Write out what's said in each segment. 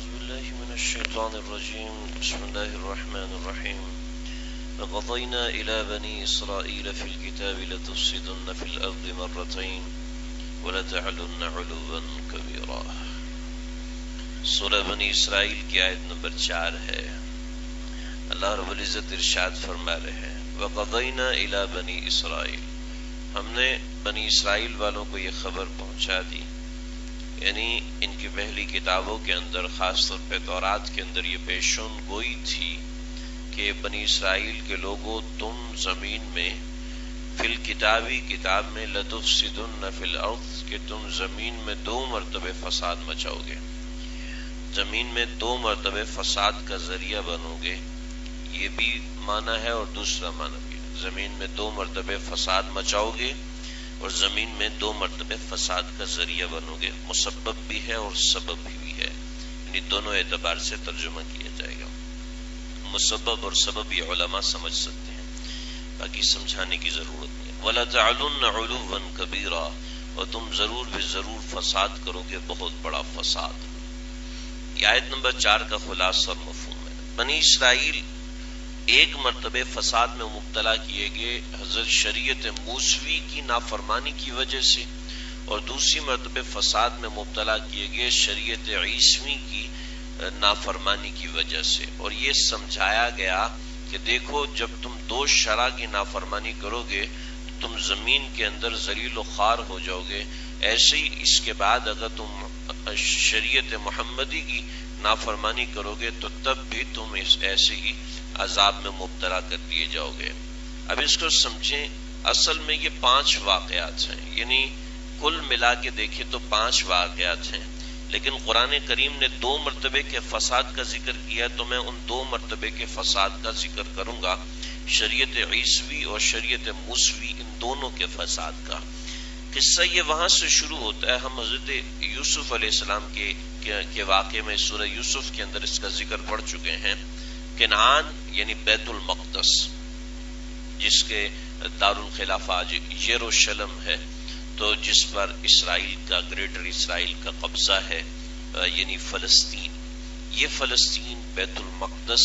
أعوذ بالله من الشيطان الرجيم بسم الله الرحمن الرحيم وقضينا إلى بني إسرائيل في الكتاب لتفسدن في الأرض مرتين ولتعلن علوا كبيرا۔ سورہ بنی اسرائیل کی آیت نمبر 4 ہے۔ اللہ رب العزت ارشاد فرما رہے ہیں وقضینا الی بنی اسرائیل، ہم نے بنی اسرائیل والوں کو یہ خبر پہنچا دی، یعنی ان کی پہلی کتابوں کے اندر خاص طور پہ تورات کے اندر یہ پیشن گوئی تھی کہ بنی اسرائیل کے لوگوں تم زمین میں فی الکتابی کتاب میں لتفسدن فی الارض، کہ تم زمین میں 2 مرتبہ فساد مچاؤ گے، زمین میں 2 مرتبہ فساد کا ذریعہ بنو گے، یہ بھی معنی ہے اور دوسرا معنی بھی، زمین میں 2 مرتبہ فساد مچاؤ گے اور زمین میں 2 مرتبہ فساد کا ذریعہ بنو گے، مسبب بھی ہے اور سبب بھی ہے، یعنی دونوں اعتبار سے ترجمہ کیا جائے گا۔ مسبب اور سبب یہ علماء سمجھ سکتے ہیں، باقی سمجھانے کی ضرورت نہیں ہے۔ وَلَتَعْلُنَّ عُلُوًّا كَبِيرًا، اور تم ضرور بھی ضرور فساد کرو گے، بہت بڑا فساد۔ یہ آیت نمبر 4 کا خلاصہ اور مفہوم ہے۔ بنی اسرائیل ایک مرتبہ فساد میں مبتلا کیے گئے حضرت شریعت موسوی کی نافرمانی کی وجہ سے، اور دوسری مرتبہ فساد میں مبتلا کیے گئے شریعت عیسوی کی نافرمانی کی وجہ سے، اور یہ سمجھایا گیا کہ دیکھو جب تم 2 شرع کی نافرمانی کرو گے تو تم زمین کے اندر ذلیل و خوار ہو جاؤ گے، ایسے ہی اس کے بعد اگر تم شریعت محمدی کی نافرمانی کرو گے تو تب بھی تم ایسے ہی عذاب میں مبتلا کر دیے جاؤ گے۔ اب اس کو سمجھیں، اصل میں یہ 5 واقعات ہیں، یعنی کل ملا کے دیکھیں تو 5 واقعات ہیں، لیکن قرآن کریم نے 2 مرتبے کے فساد کا ذکر کیا، تو میں ان 2 مرتبے کے فساد کا ذکر کروں گا، شریعت عیسوی اور شریعت موسوی، ان دونوں کے فساد کا۔ قصہ یہ وہاں سے شروع ہوتا ہے، ہم حضرت یوسف علیہ السلام کے واقعے میں سورہ یوسف کے اندر اس کا ذکر پڑھ چکے ہیں۔ کنعان یعنی بیت المقدس، جس کے دارالخلافہ آج یروشلم ہے، تو جس پر اسرائیل کا گریٹر اسرائیل کا قبضہ ہے، یعنی فلسطین، یہ فلسطین بیت المقدس،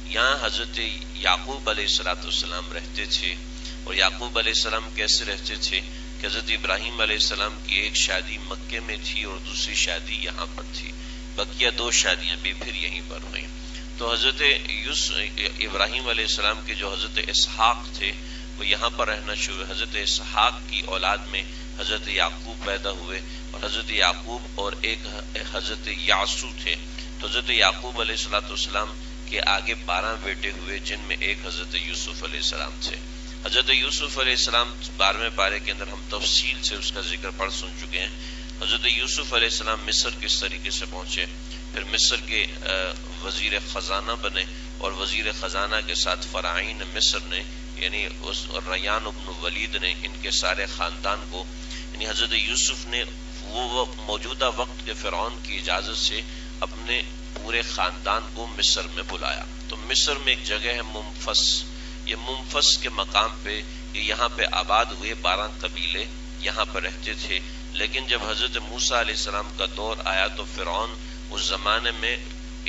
یہاں حضرت یعقوب علیہ السلام رہتے تھے۔ اور یعقوب علیہ السلام کیسے رہتے تھے کہ حضرت ابراہیم علیہ السلام کی ایک شادی مکے میں تھی اور دوسری شادی یہاں پر تھی، بقیہ 2 شادیاں بھی پھر یہیں پر ہوئیں۔ تو حضرت ابراہیم علیہ السلام کے جو حضرت اسحاق تھے وہ یہاں پر رہنا شروع ہوئے، حضرت اسحاق کی اولاد میں حضرت یعقوب پیدا ہوئے، اور حضرت یعقوب اور ایک حضرت یاسو تھے، تو حضرت یعقوب علیہ السلام کے آگے 12 بیٹے ہوئے، جن میں ایک حضرت یوسف علیہ السلام تھے۔ حضرت یوسف علیہ السلام 12ویں پارے کے اندر ہم تفصیل سے اس کا ذکر پڑھ سن چکے ہیں۔ حضرت یوسف علیہ السلام مصر کس طریقے سے پہنچے، پھر مصر کے وزیر خزانہ بنے، اور وزیر خزانہ کے ساتھ فراعین مصر نے، یعنی اس ریان ابن ولید نے، ان کے سارے خاندان کو، یعنی حضرت یوسف نے وہ موجودہ وقت کے فرعون کی اجازت سے اپنے پورے خاندان کو مصر میں بلایا۔ تو مصر میں ایک جگہ ہے منفس، یہ منفس کے مقام پہ یہاں پہ آباد ہوئے 12 قبیلے یہاں پر رہتے تھے، لیکن جب حضرت موسیٰ علیہ السلام کا دور آیا تو فرعون اس زمانے میں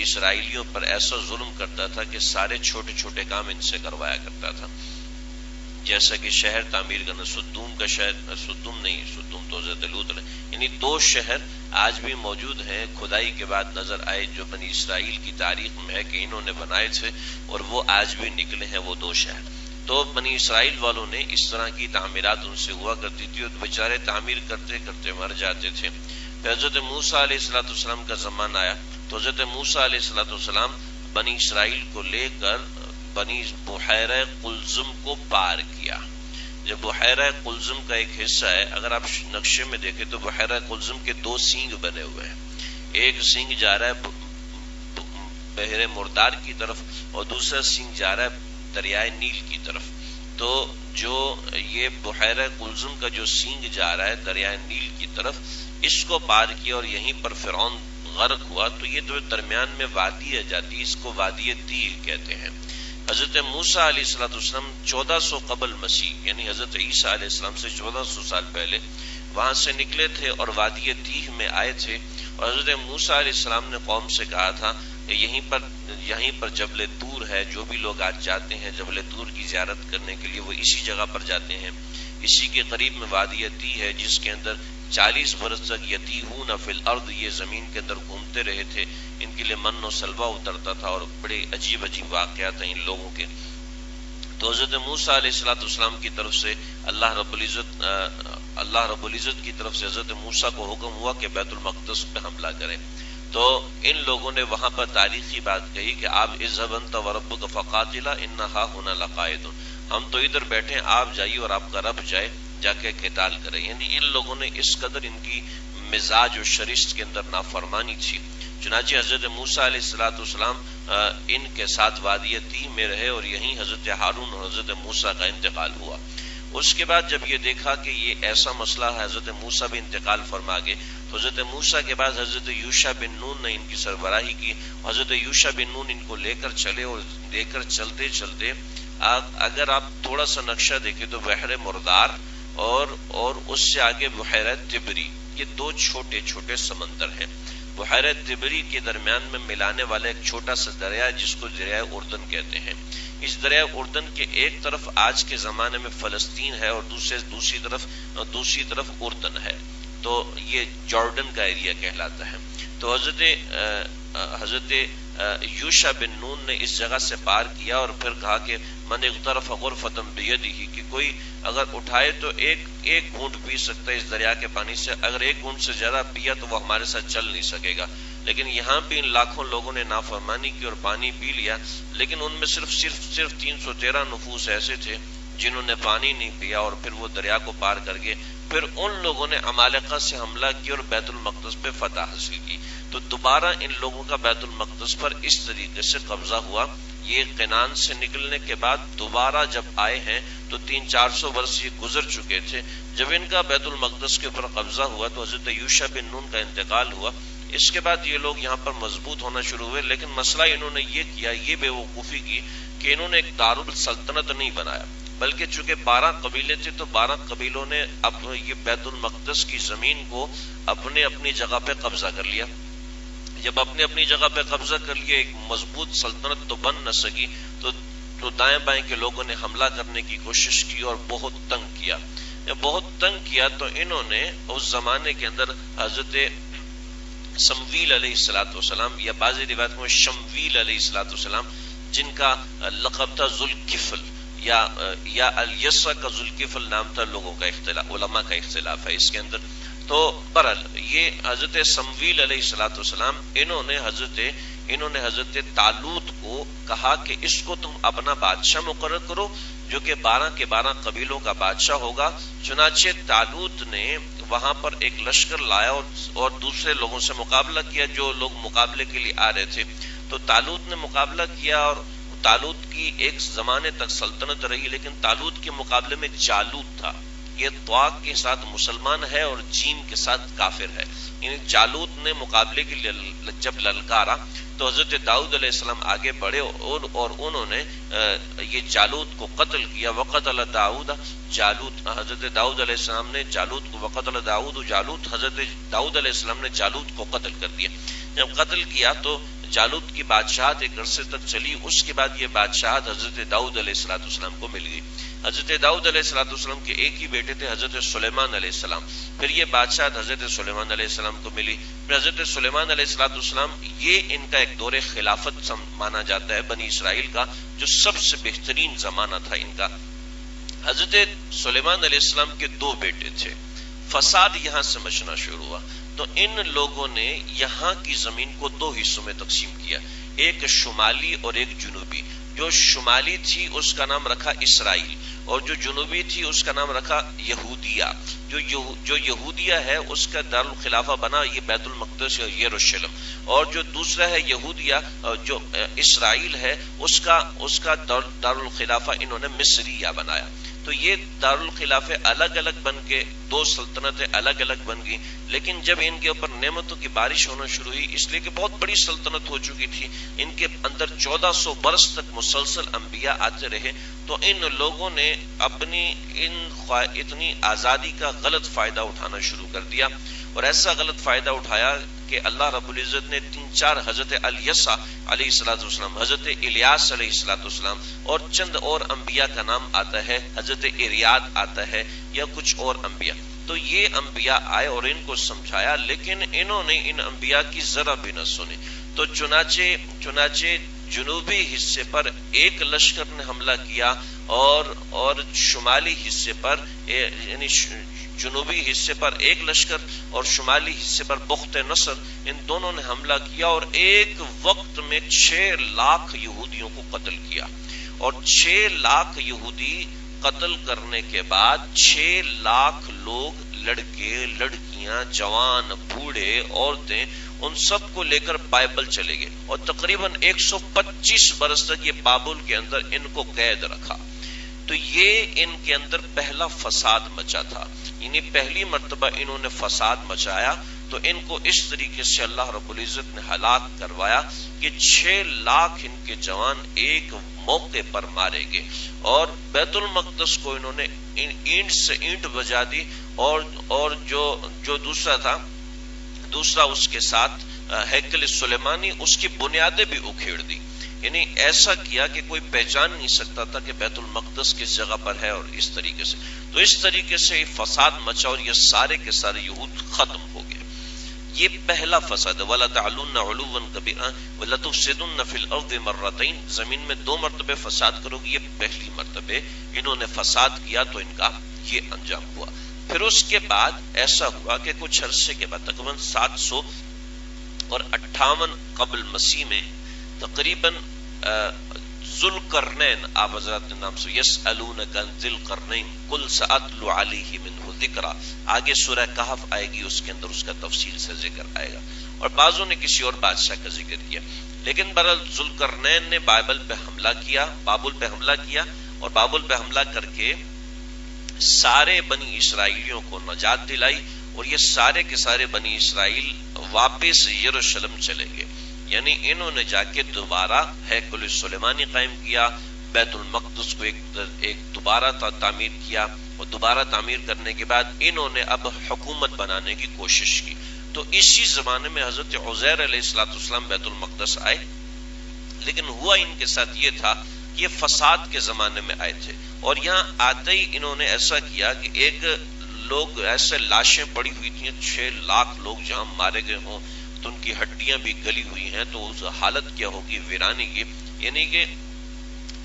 اسرائیلیوں پر ایسا ظلم کرتا تھا کہ سارے چھوٹے چھوٹے کام ان سے کروایا کرتا تھا، جیسا کہ شہر تعمیر کرنا، سدوم کا شہر، سدوم نہیں، سدوم تو حضرت لوط نے، یعنی 2 شہر آج بھی موجود ہیں، کھدائی کے بعد نظر آئے، جو بنی اسرائیل کی تاریخ میں ہے کہ انہوں نے بنائے تھے، اور وہ آج بھی نکلے ہیں وہ 2 شہر۔ تو بنی اسرائیل والوں نے اس طرح کی تعمیرات ان سے ہوا کرتی تھی، اور بیچارے تعمیر کرتے کرتے مر جاتے تھے۔ پھر حضرت موسیٰ علیہ السلام کا زمانہ آیا تو حضرت موسیٰ علیہ السلام بنی اسرائیل کو لے کر بنی بحیرہ قلزم کو پار کیا۔ جب بحیرہ قلزم کا ایک حصہ ہے، اگر آپ نقشے میں دیکھیں تو بحیرہ قلزم کے 2 سینگ بنے ہوئے ہیں، ایک سینگ جا رہا ہے بحر مردار کی طرف اور دوسرا سینگ جا رہا ہے دریائے نیل کی طرف۔ تو جو یہ بحیرہ قلزم کا جو سینگ جا رہا ہے دریائے نیل کی طرف، اس کو پار کیا اور یہیں پر فرعون غرق ہوا۔ تو یہ جو درمیان میں وادی ہے جاتی، اس کو وادی تیہ کہتے ہیں۔ حضرت موسیٰ علیہ السلام 1400 قبل مسیح، یعنی حضرت عیسیٰ علیہ السلام سے 1400 سال پہلے وہاں سے نکلے تھے اور وادی تیہ میں آئے تھے، اور حضرت موسیٰ علیہ السلام نے قوم سے کہا تھا کہ یہیں پر جبل طور ہے، جو بھی لوگ آج جاتے ہیں جبل طور کی زیارت کرنے کے لیے وہ اسی جگہ پر جاتے ہیں۔ اسی کے قریب میں وادی یتی ہے جس کے اندر 40 برس تک یتیہون فی الارض، یہ زمین کے اندر گھومتے رہے تھے، ان کے لیے من و سلوہ اترتا تھا اور بڑے عجیب عجیب واقعات ہیں ان لوگوں کے۔ تو حضرت موسیٰ علیہ السلام کی طرف سے اللہ رب العزت کی طرف سے حضرت موسیٰ کو حکم ہوا کہ بیت المقدس پہ حملہ کریں۔ تو ان لوگوں نے وہاں پر تاریخی بات کہی کہ آپ اذهب انت وربک فقاتلا ان ھاہنا لقاعدون، ہم تو ادھر بیٹھے، آپ جائیے اور آپ کا رب جا کے قتال کرے۔ یعنی ان لوگوں نے اس قدر ان کی مزاج و شرشت کے اندر نافرمانی تھی، چنانچہ حضرت موسیٰ علیہ السلام ان کے ساتھ وادی طی میں رہے اور یہیں حضرت ہارون اور حضرت موسیٰ کا انتقال ہوا۔ اس کے بعد جب یہ دیکھا کہ یہ ایسا مسئلہ ہے، حضرت موسیٰ بھی انتقال فرما گئے، تو حضرت موسیٰ کے بعد حضرت یوشع بن نون نے ان کی سربراہی کی۔ حضرت یوشع بن نون ان کو لے کر چلے اور لے کر چلتے چلتے اگر آپ تھوڑا سا نقشہ دیکھیں تو بحر مردار اور اس سے آگے بحیرہ تبری، یہ دو چھوٹے چھوٹے سمندر ہیں۔ بحیرہ تبری کے درمیان میں ملانے والا ایک چھوٹا سا دریا جس کو دریائے اردن کہتے ہیں۔ اس دریائے اردن کے ایک طرف آج کے زمانے میں فلسطین ہے اور دوسری طرف اردن ہے، تو یہ جارڈن کا ایریا کہلاتا ہے۔ تو حضرت یوشع بن نون نے اس جگہ سے پار کیا اور پھر کہا کہ من اغترف غرفۃ بیدہ، کہ کوئی اگر اٹھائے تو ایک گھونٹ پی سکتا ہے اس دریا کے پانی سے، اگر ایک گھونٹ سے زیادہ پیا تو وہ ہمارے ساتھ چل نہیں سکے گا۔ لیکن یہاں بھی ان لاکھوں لوگوں نے نافرمانی کی اور پانی پی لیا، لیکن ان میں صرف 313 نفوس ایسے تھے جنہوں نے پانی نہیں پیا اور پھر وہ دریا کو پار کر گئے۔ پھر ان لوگوں نے عمالقہ سے حملہ کیا اور بیت المقدس پہ فتح حاصل کی۔ تو دوبارہ ان لوگوں کا بیت المقدس پر اس طریقے سے قبضہ ہوا۔ یہ قنان سے نکلنے کے بعد دوبارہ جب آئے ہیں تو 300-400 برس یہ گزر چکے تھے۔ جب ان کا بیت المقدس کے اوپر قبضہ ہوا تو حضرت یوشع بن نون کا انتقال ہوا۔ اس کے بعد یہ لوگ یہاں پر مضبوط ہونا شروع ہوئے، لیکن مسئلہ انہوں نے یہ کیا، یہ بے وقوفی کی کہ انہوں نے ایک دارالسلطنت نہیں بنایا، بلکہ چونکہ 12 قبیلے تھے تو 12 قبیلوں نے اب یہ بیت المقدس کی زمین کو اپنی جگہ پہ قبضہ کر لیا۔ جب اپنی جگہ پہ قبضہ کر لیا، ایک مضبوط سلطنت تو بن نہ سکی، تو دائیں بائیں کے لوگوں نے حملہ کرنے کی کوشش کی اور بہت تنگ کیا۔ جب بہت تنگ کیا تو انہوں نے اس زمانے کے اندر حضرت سمویل علیہ السلام یا بعض روایت میں شمویل علیہ السلام، جن کا لقب تھا ذوالکفل یا الیسع کا ذوالکفل نام تھا، لوگوں کا اختلاف، علماء کا اختلاف ہے اس کے اندر۔ تو برحال یہ حضرت سمویل علیہ السلام انہوں نے حضرت طالوت کو کہا کہ اس کو تم اپنا بادشاہ مقرر کرو، جو کہ 12 کے 12 قبیلوں کا بادشاہ ہوگا۔ چنانچہ طالوت نے وہاں پر ایک لشکر لایا اور دوسرے لوگوں سے مقابلہ کیا جو لوگ مقابلے کے لیے آ رہے تھے۔ تو طالوت نے مقابلہ کیا اور طالوت کی ایک زمانے تک سلطنت رہی، لیکن طالوت کے مقابلے میں جالوت تھا۔ یہ طاء کے ساتھ مسلمان ہے اور جیم کے ساتھ کافر ہے۔ یعنی جالوت نے مقابلے کے لیے جب للکارا تو حضرت داؤد علیہ السلام آگے بڑھے اور انہوں نے یہ جالوت کو قتل کیا۔ وقتل داؤد جالوت، حضرت داؤد علیہ السلام نے جالوت کو، وقتل داؤد جالوت، حضرت داؤد علیہ السلام نے جالوت کو قتل کر دیا۔ جب قتل کیا تو جالوت کی بادشاہت ایک عرصے تک چلی، اس کے بعد یہ بادشاہت حضرت داؤد علیہ السلام کو مل گئی۔ حضرت داؤد علیہ السلام کے ایک ہی بیٹے تھے حضرت سلیمان علیہ السلام، پھر یہ بادشاہت حضرت سلیمان علیہ السلام کو ملی۔ پھر حضرت سلیمان علیہ السلام، یہ ان کا ایک دور خلافت مانا جاتا ہے بنی اسرائیل کا، جو سب سے بہترین زمانہ تھا ان کا۔ حضرت سلیمان علیہ السلام کے 2 بیٹے تھے، فساد یہاں سے مچنا شروع ہوا، تو ان لوگوں نے یہاں کی زمین کو 2 حصوں میں تقسیم کیا، ایک شمالی اور ایک جنوبی۔ جو شمالی تھی اس کا نام رکھا اسرائیل، اور جو جنوبی تھی اس کا نام رکھا یہودیہ۔ جو یہودیہ ہے اس کا دارالخلافہ بنا یہ بیت المقدس اور یروشلم، اور جو دوسرا ہے یہودیہ جو اسرائیل ہے اس کا دارالخلافہ انہوں نے مصریہ بنایا۔ تو یہ دارالخلافے الگ الگ بن کے 2 سلطنتیں الگ الگ بن گئی، لیکن جب ان کے اوپر نعمتوں کی بارش ہونا شروع ہوئی، اس لیے کہ بہت بڑی سلطنت ہو چکی تھی، ان کے اندر 1400 برس تک مسلسل انبیاء آتے رہے، تو ان لوگوں نے اپنی اتنی آزادی کا غلط فائدہ اٹھانا شروع کر دیا، اور ایسا غلط فائدہ اٹھایا کہ کہ اللہ رب العزت نے 3-4 حضرت الیسع علیہ السلام، حضرت الیاس علیہ السلام اور چند اور انبیاء کا نام آتا ہے، حضرت اریاد آتا ہے یا کچھ اور انبیاء. تو یہ انبیاء آئے اور ان کو سمجھایا، لیکن انہوں نے ان انبیاء کی ذرا بھی نہ سنی. تو چنانچہ جنوبی حصے پر ایک لشکر نے حملہ کیا اور شمالی حصے پر یعنی جنوبی حصے پر ایک لشکر اور شمالی حصے پر بخت نصر، ان دونوں نے حملہ کیا اور ایک وقت میں 6 لاکھ یہودیوں کو قتل کیا. اور 6 لاکھ یہودی قتل کرنے کے بعد 6 لاکھ لوگ، لڑکے لڑکیاں، جوان بوڑھے عورتیں، ان سب کو لے کر بائبل چلے گئے اور تقریباً 125 برس تک یہ بابل کے اندر ان کو قید رکھا. تو یہ ان کے اندر پہلا فساد مچا تھا، یعنی پہلی مرتبہ انہوں نے فساد مچایا. تو ان کو اس طریقے سے اللہ رب العزت نے ہلاک کروایا کہ 6 لاکھ ان کے جوان ایک موقع پر مارے گئے. اور بیت المقدس کو انہوں نے اینٹ سے اینٹ بجا دی اور جو دوسرا اس کے ساتھ ہیکل سلیمانی، اس کی بنیادیں بھی اکھیڑ دی. یعنی ایسا کیا کہ کوئی پہچان نہیں سکتا تھا کہ بیت المقدس کس جگہ پر ہے. اور اس طریقے سے تو اس طریقے سے فساد مچا اور یہ سارے کے سارے یہود ختم ہو گئے. یہ پہلا فساد ہے. وَلَا تَعْلُنَّ عُلُوًّا كَبِيرًا وَلَتُفْسِدُنَّ فِي الْأَرْضِ مَرَّتَيْنِ، زمین میں 2 مرتبے فساد کرو گے. یہ پہلی مرتبے انہوں نے فساد کیا تو ان کا یہ انجام ہوا. پھر اس کے بعد ایسا ہوا کہ کچھ عرصے کے بعد تقریباً 758 قبل مسیح میں تقریباً ذوالقرنین، آپ حضرات نے نام سے، یسألونک عن ذی القرنین قل سأتلو علیہ منہ ذکرا. آگے سورہ کہف آئے گی، اس کے اندر اس کا تفصیل سے ذکر آئے گا. اور بعضوں نے کسی اور بادشاہ کا ذکر کیا، لیکن بہرحال ذوالقرنین نے بابل پہ حملہ کیا اور بابل پہ حملہ کر کے سارے بنی اسرائیلیوں کو نجات دلائی. اور یہ سارے کے سارے بنی اسرائیل واپس یروشلم چلے گئے. یعنی انہوں نے جا کے دوبارہ ہیکل سلیمانی قائم کیا، بیت المقدس کو ایک دوبارہ تعمیر کیا. اور دوبارہ تعمیر کرنے کے بعد انہوں نے اب حکومت بنانے کی کوشش کی. تو اسی زمانے میں حضرت عزیر علیہ السلام بیت المقدس آئے، لیکن ہوا ان کے ساتھ یہ تھا کہ یہ فساد کے زمانے میں آئے تھے. اور یہاں آتے ہی انہوں نے ایسا کیا کہ ایک لوگ ایسے لاشیں پڑی ہوئی تھیں، 6 لاکھ لوگ جہاں مارے گئے ہوں تو ان کی ہڈیاں بھی گلی ہوئی ہیں، تو اس حالت کیا ہوگی ویرانی کی. یعنی کہ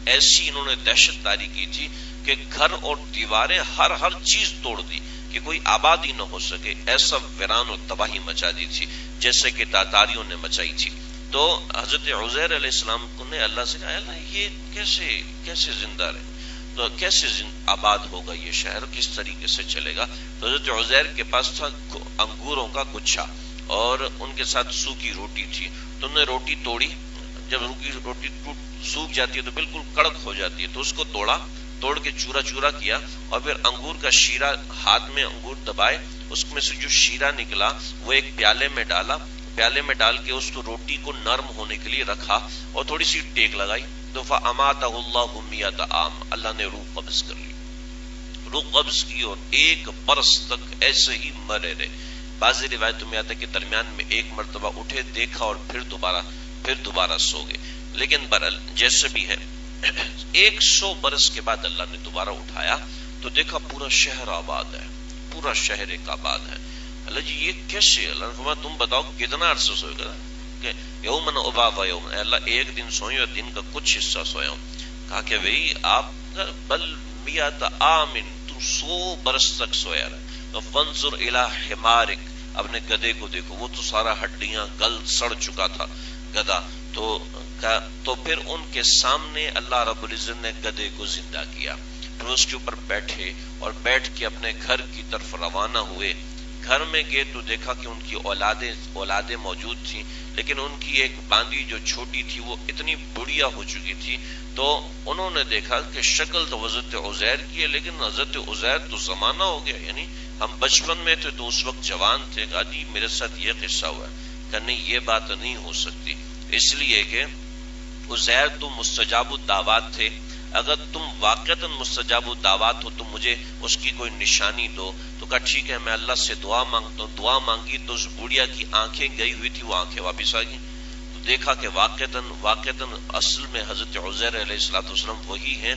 ایسی انہوں نے دہشت طاری کی تھی کہ گھر اور دیواریں ہر چیز توڑ دی کہ کوئی آبادی نہ ہو سکے. ایسا ویران و تباہی مچا دی تھی جیسے کہ تاتاریوں نے مچائی تھی. تو حضرت عزیر علیہ السلام نے اللہ سے کہا، اللہ یہ کیسے زندہ رہے، تو کیسے آباد ہوگا یہ شہر، کس طریقے سے چلے گا. تو حضرت عزیر کے پاس تھا انگوروں کا گچھا اور ان کے ساتھ سوکھی روٹی تھی. تو انہوں نے روٹی توڑی. جب روٹی سوکھ جاتی ہے تو بالکل کڑک ہو جاتی ہے، تو اس کو توڑ کے چورا کیا اور پھر انگور کا شیرہ ہاتھ میں انگور دبائے، اس میں سے جو شیرہ نکلا وہ ایک پیالے میں ڈال کے اس کو روٹی کو نرم ہونے کے لیے رکھا اور تھوڑی سی ٹیک لگائی. تو فَأَمَاتَهُ اللَّهُ مِئَةَ عَامٍ، اللہ نے روح قبض کر لی، روح قبض کی اور 1 برس تک ایسے ہی مرے رہے. بعض روایتوں میں آتا ہے کہ درمیان میں 1 مرتبہ اٹھے، دیکھا اور پھر دوبارہ سو گئے. لیکن برحال جیسے بھی ہے 100 برس کے بعد اللہ نے دوبارہ اٹھایا تو دیکھا پورا شہر آباد ہے، پورا شہر ایک آباد ہے. اللہ جی یہ کیسے؟ اللہ نے فرمایا تم بتاؤ کتنا عرصہ سوئے گا؟ کہ یومن اباوا یوم، اللہ 1 دن سوئی اور دن کا کچھ حصہ سویا ہوں. کہا کہ بھئی آپ بل 100 عام، تو 100 برس تک سویا رہا. فانظر الی حمارک، اپنے گدھے کو دیکھو، وہ تو سارا ہڈیاں گل سڑ چکا تھا گدھا. تو پھر ان کے سامنے اللہ رب العزت نے گدھے کو زندہ کیا. پھر اس کے اوپر بیٹھے اور بیٹھ کے اپنے گھر کی طرف روانہ ہوئے. گھر میں گئے تو دیکھا کہ ان کی اولادیں موجود تھیں، لیکن ان کی ایک باندی جو چھوٹی تھی وہ اتنی بڑھیا ہو چکی تھی. تو انہوں نے دیکھا کہ شکل تو حضرت عزیر کی ہے، لیکن حضرت عزیر تو زمانہ ہو گیا، یعنی ہم بچپن میں تھے تو اس وقت جوان تھے. کہا جی میرے ساتھ یہ قصہ ہوا ہے. کہ نہیں یہ بات نہیں ہو سکتی، اس لیے کہ عزیر تو مستجاب الدعوات تھے. اگر تم واقعتاً مستجاب الدعوات ہو تو مجھے اس کی کوئی نشانی دو. تو کہا ٹھیک ہے میں اللہ سے دعا مانگتا ہوں. دعا مانگی تو اس بوڑھیا کی آنکھیں گئی ہوئی تھی، وہ آنکھیں واپس آ گئیں. تو دیکھا کہ واقعتاً اصل میں حضرت عزیر علیہ السلام وہی ہیں.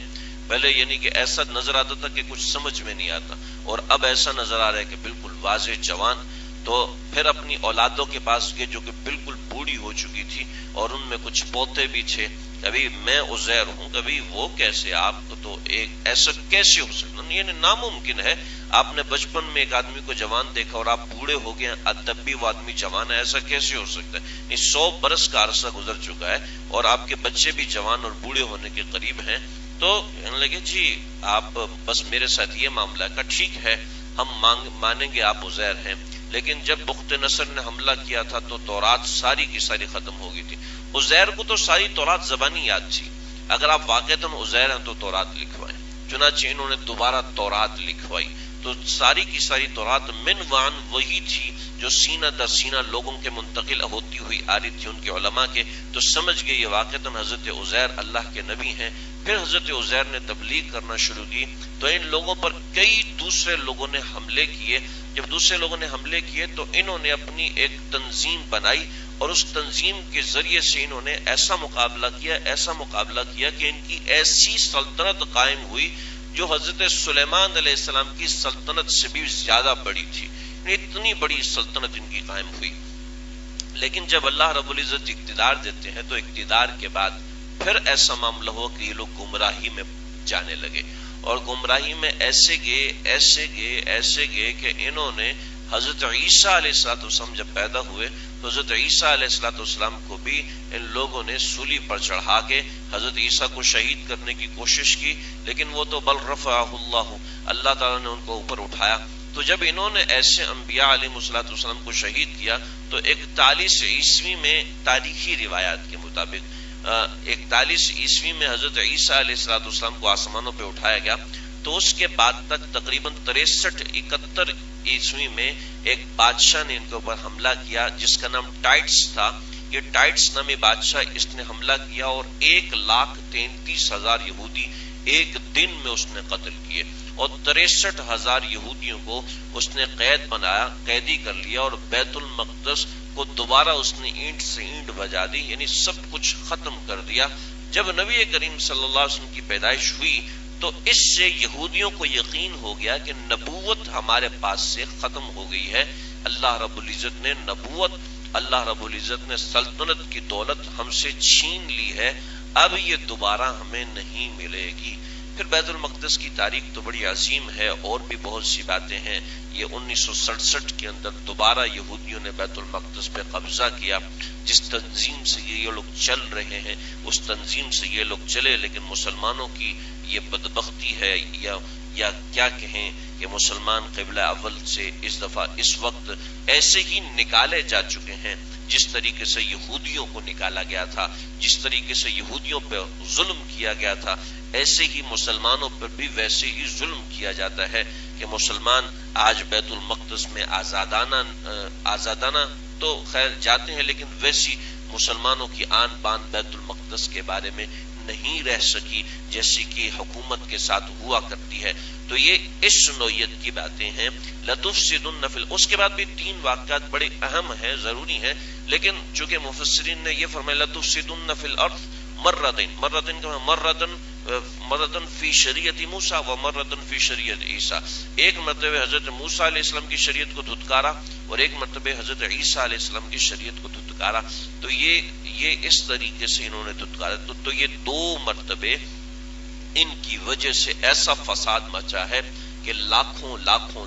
پہلے یعنی کہ ایسا نظر آتا تھا کہ کچھ سمجھ میں نہیں آتا، اور اب ایسا نظر آ رہا ہے کہ بالکل واضح جوان. تو پھر اپنی اولادوں کے پاس گئے جو کہ بالکل بوڑھی ہو چکی تھی، اور ان میں کچھ پوتے بھی تھے. کبھی میں عزیر ہوں، کبھی وہ کیسے، آپ کو تو ایک ایسا کیسے ہو سکتا، یعنی ناممکن ہے. آپ نے بچپن میں ایک آدمی کو جوان دیکھا اور آپ بوڑھے ہو گئے، تب بھی وہ آدمی جوان ہے، ایسا کیسے ہو سکتا ہے؟ 100 برس کا عرصہ گزر چکا ہے اور آپ کے بچے بھی جوان اور بوڑھے ہونے کے قریب ہیں. تو کہنے لگے جی آپ بس میرے ساتھ یہ معاملہ ہے. ٹھیک ہے ہم مانیں گے آپ عزیر ہیں. لیکن جب بخت نصر نے حملہ کیا تھا تو تورات ساری کی ساری ختم ہو گئی تھی. عزیر کو تو ساری تورات زبانی یاد تھی. اگر آپ واقعتاً عزیر ہیں تو تورات لکھوائیں. چنانچہ انہوں نے دوبارہ تورات لکھوائی. تو ساری کی ساری تورات من وان وہی تھی جو سینہ در سینہ لوگوں کے منتقل ہوتی ہوئی آ رہی تھی ان کے علماء کے. تو سمجھ گئے یہ واقعتاً حضرت عزیر اللہ کے نبی ہیں. پھر حضرت عزیر نے تبلیغ کرنا شروع کی تو ان لوگوں پر کئی دوسرے لوگوں نے حملے کیے. جب دوسرے لوگوں نے حملے کیے تو انہوں نے اپنی ایک تنظیم بنائی اور اس تنظیم کے ذریعے سے انہوں نے ایسا مقابلہ کیا کہ ان کی ایسی سلطنت قائم ہوئی جو حضرت سلیمان علیہ السلام کی سلطنت سے بھی زیادہ بڑی تھی. اتنی بڑی سلطنت ان کی قائم ہوئی. لیکن جب اللہ رب العزت اقتدار دیتے ہیں تو اقتدار کے بعد پھر ایسا معاملہ ہو کہ یہ لوگ گمراہی میں جانے لگے، اور گمراہی میں ایسے گئے کہ انہوں نے حضرت عیسیٰ علیہ السلام جب پیدا ہوئے تو حضرت عیسیٰ علیہ السلام کو بھی ان لوگوں نے سولی پر چڑھا کے حضرت عیسیٰ کو شہید کرنے کی کوشش کی. لیکن وہ تو بل رفعہ اللہ تعالیٰ نے ان کو اوپر اٹھایا. تو جب انہوں نے ایسے انبیاء علیہ السلام کو شہید کیا تو 41 عیسوی میں تاریخی روایات کے مطابق 41 عیسوی میں حضرت عیسیٰ علیہ السلام کو آسمانوں پہ اٹھایا گیا. تو اس کے بعد تک تقریباً 63-71 عیسوی میں ایک بادشاہ نے ان کے اوپر حملہ کیا جس کا نام ٹائٹس تھا. یہ ٹائٹس نامی بادشاہ اس نے حملہ کیا اور 1,33,000 یہودی ایک دن میں اس نے قتل کیے، اور 63,000 یہودیوں کو اس نے قیدی کر لیا، اور بیت المقدس کو دوبارہ اس نے اینٹ سے اینٹ بجا دی، یعنی سب کچھ ختم کر دیا. جب نبی کریم صلی اللہ علیہ وسلم کی پیدائش ہوئی تو اس سے یہودیوں کو یقین ہو گیا کہ نبوت ہمارے پاس سے ختم ہو گئی ہے. اللہ رب العزت نے سلطنت کی دولت ہم سے چھین لی ہے، اب یہ دوبارہ ہمیں نہیں ملے گی. پھر بیت المقدس کی تاریخ تو بڑی عظیم ہے، اور بھی بہت سی باتیں ہیں. یہ 1967 کے اندر دوبارہ یہودیوں نے بیت المقدس پہ قبضہ کیا. جس تنظیم سے یہ لوگ چل رہے ہیں اس تنظیم سے یہ لوگ چلے، لیکن مسلمانوں کی یہ بدبختی ہے یا کیا کہیں کہ مسلمان قبلہ اول سے اس وقت ایسے ہی نکالے جا چکے ہیں جس طریقے سے یہودیوں کو نکالا گیا تھا، جس طریقے سے یہودیوں پہ ظلم کیا گیا تھا، ایسے ہی مسلمانوں پر بھی ویسے ہی ظلم کیا جاتا ہے کہ مسلمان آج بیت المقدس میں آزادانہ تو خیر جاتے ہیں، لیکن ویسی مسلمانوں کی آن بان بیت المقدس کے بارے میں نہیں رہ سکی جیسی کہ حکومت کے ساتھ ہوا کرتی ہے. تو یہ اس نوعیت کی باتیں ہیں. لتفسدن فی اس کے بعد بھی 3 واقعات بڑے اہم ہیں، ضروری ہیں، لیکن چونکہ مفسرین نے یہ فرمایا لتفسدن فی الارض مرتين مرتن فی شریعت موسیٰ و مرتن فی شریعت عیسیٰ. ایک مرتبہ حضرت موسیٰ علیہ السلام کی شریعت کو دھتکارا اور ایک مرتبہ حضرت عیسیٰ علیہ السلام کی شریعت کو دھتکارا. تو یہ اس طریقے سے انہوں نے دھتکارا. تو یہ 2 مرتبے ان کی وجہ سے ایسا فساد مچا ہے کہ لاکھوں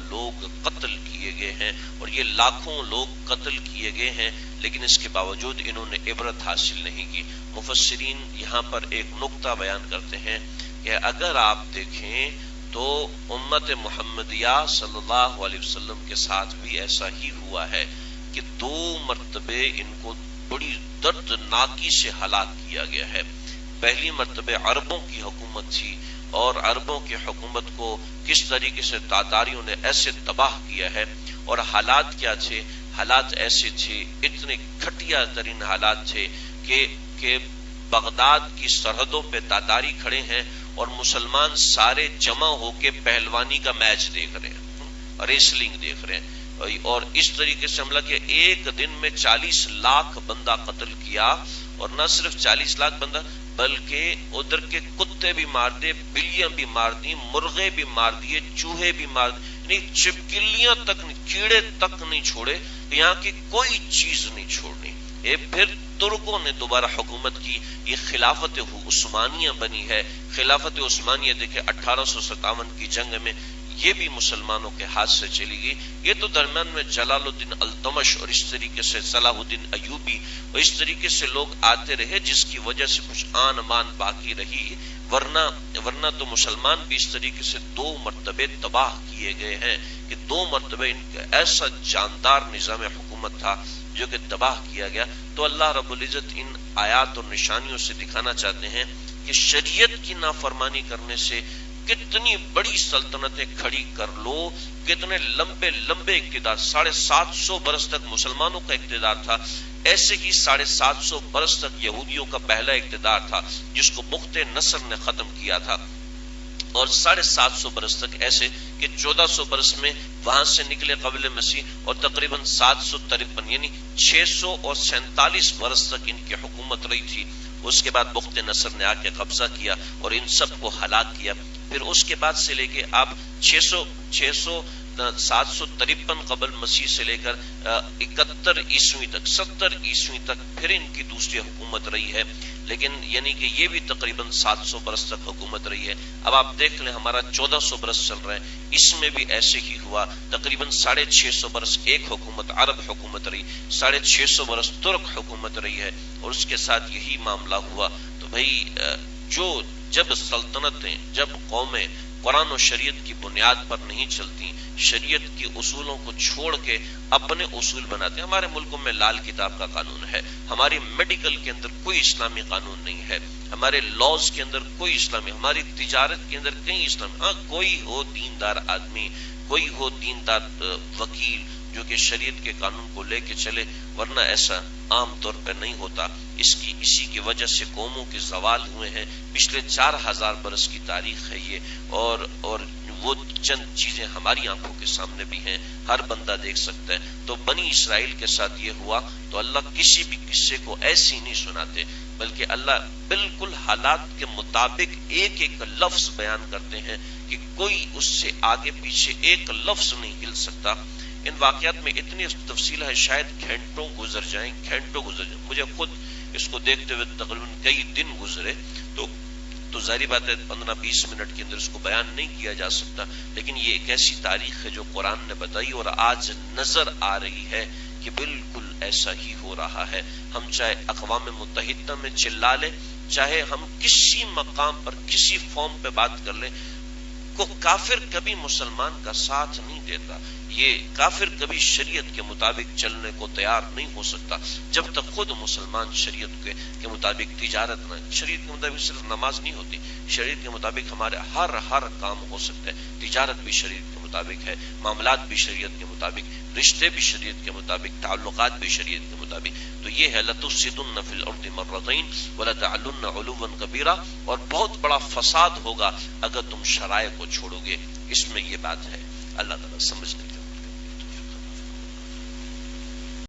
لوگ قتل کیے گئے ہیں، اور یہ لاکھوں لوگ قتل کیے گئے ہیں لیکن اس کے باوجود انہوں نے عبرت حاصل نہیں کی. مفسرین یہاں پر ایک نقطہ بیان کرتے ہیں کہ اگر آپ دیکھیں تو امت محمدیہ صلی اللہ علیہ وسلم کے ساتھ بھی ایسا ہی ہوا ہے کہ 2 مرتبے ان کو بڑی دردناکی سے ہلاک کیا گیا ہے. پہلی مرتبہ عربوں کی حکومت تھی، اور عربوں کی حکومت کو کس طریقے سے تاتاریوں نے ایسے تباہ کیا ہے. اور حالات کیا تھے؟ حالات ایسے تھے، اتنے گھٹیا ترین حالات تھے کہ بغداد کی سرحدوں پہ تاتاری کھڑے ہیں اور مسلمان سارے جمع ہو کے پہلوانی کا میچ دیکھ رہے ہیں، ریسلنگ دیکھ رہے ہیں، اور اس طریقے سے حملہ کیا، ایک دن میں 40 لاکھ بندہ قتل کیا، اور نہ صرف 40 لاکھ بندہ بلکہ ادھر کے کتے بھی مار دے، بلیاں بھی مار دی، مرغے بھی مار دیے، چوہے بھی مار دیے، یعنی چپکلیاں تک نہیں، کیڑے تک نہیں چھوڑے، یہاں کی کوئی چیز نہیں چھوڑنی۔ پھر ترکوں نے دوبارہ حکومت کی، یہ خلافت عثمانیہ بنی ہے۔ خلافت عثمانیہ دیکھیں 1857 کی جنگ میں یہ بھی مسلمانوں کے ہاتھ سے چلی گئی۔ یہ تو درمیان میں جلال الدین التمش اور اس طریقے سے صلاح الدین ایوبی اور اس طریقے سے لوگ آتے رہے، جس کی وجہ سے کچھ آن مان باقی رہی، ورنہ تو مسلمان بھی اس طریقے سے 2 مرتبے تباہ کیے گئے ہیں کہ 2 مرتبے ان کا ایسا جاندار نظام حکومت تھا جو کہ تباہ کیا گیا۔ تو اللہ رب العزت ان آیات اور نشانیوں سے دکھانا چاہتے ہیں کہ شریعت کی نافرمانی کرنے سے کتنی بڑی سلطنتیں کھڑی کر لو، کتنے لمبے لمبے اقتدار، 750 برس تک مسلمانوں کا اقتدار تھا، ایسے ہی 750 برس تک یہودیوں کا پہلا اقتدار تھا جس کو بخت نصر نے ختم کیا تھا، اور 750 برس تک ایسے کہ 1400 برس میں وہاں سے نکلے قبل مسیح، اور تقریباً 753 یعنی 647 برس تک ان کی حکومت رہی تھی۔ اس کے بعد بخت نصر نے آ کے قبضہ کیا اور ان سب کو ہلاک کیا۔ پھر اس کے بعد سے لے کے اب 753 قبل مسیح سے لے کر 71 عیسوی تک، 70 عیسوی تک پھر ان کی دوسری حکومت رہی ہے، لیکن یعنی کہ یہ بھی تقریباً 700 برس تک حکومت رہی ہے۔ اب آپ دیکھ لیں ہمارا 1400 برس چل رہا ہے، اس میں بھی ایسے ہی ہوا، تقریباً 650 برس ایک حکومت عرب حکومت رہی، 650 برس ترک حکومت رہی ہے، اور اس کے ساتھ یہی معاملہ ہوا۔ تو بھائی جب سلطنتیں، جب قومیں قرآن و شریعت کی بنیاد پر نہیں چلتی، شریعت کی اصولوں کو چھوڑ کے اپنے اصول بناتے ہیں۔ ہمارے ملکوں میں لال کتاب کا قانون ہے، ہماری میڈیکل کے اندر کوئی اسلامی قانون نہیں ہے، ہمارے لاز کے اندر کوئی اسلامی، ہماری تجارت کے اندر کہیں اسلامی، ہاں کوئی ہو دیندار آدمی، کوئی ہو دیندار وکیل جو کہ شریعت کے قانون کو لے کے چلے، ورنہ ایسا عام طور پر نہیں ہوتا۔ اسی کی وجہ سے قوموں کے زوال ہوئے ہیں، پچھلے 4000 برس کی تاریخ ہے یہ، اور وہ چند چیزیں ہماری آنکھوں کے سامنے بھی ہیں، ہر بندہ دیکھ سکتا ہے۔ تو بنی اسرائیل کے ساتھ یہ ہوا تو اللہ کسی بھی قصے کو ایسی نہیں سناتے، بلکہ اللہ بالکل حالات کے مطابق ایک ایک لفظ بیان کرتے ہیں کہ کوئی اس سے آگے پیچھے ایک لفظ نہیں ہل سکتا۔ ان واقعات میں اتنی تفصیل ہے، شاید گھنٹوں گزر جائیں۔ مجھے خود اس کو دیکھتے ہوئے تقریباً کئی دن گزرے، تو ظاہری بات ہے 15-20 منٹ کے اندر اس کو بیان نہیں کیا جا سکتا، لیکن یہ ایک ایسی تاریخ ہے جو قرآن نے بتائی اور آج نظر آ رہی ہے کہ بالکل ایسا ہی ہو رہا ہے۔ ہم چاہے اقوام متحدہ میں چلا لیں، چاہے ہم کسی مقام پر کسی فارم پہ بات کر لیں، کو کافر کبھی مسلمان کا ساتھ نہیں دیتا، یہ کافر کبھی شریعت کے مطابق چلنے کو تیار نہیں ہو سکتا جب تک خود مسلمان شریعت کے مطابق تجارت نہ، شریعت کے مطابق صرف نماز نہیں ہوتی، شریعت کے مطابق ہمارے ہر کام ہو سکتا ہے، تجارت بھی شریعت کے مطابق ہے، معاملات بھی شریعت کے مطابق، رشتے بھی شریعت کے مطابق، تعلقات بھی شریعت کے مطابق۔ تو یہ ہے لَتُفْسِدُنَّ فِي الْأَرْضِ مَرَّتَيْنِ وَلَتَعْلُنَّ عُلُوًّا كَبِيرًا، اور بہت بڑا فساد ہوگا اگر تم شرائع کو چھوڑو گے۔ اس میں یہ بات ہے، اللہ تعالیٰ سمجھ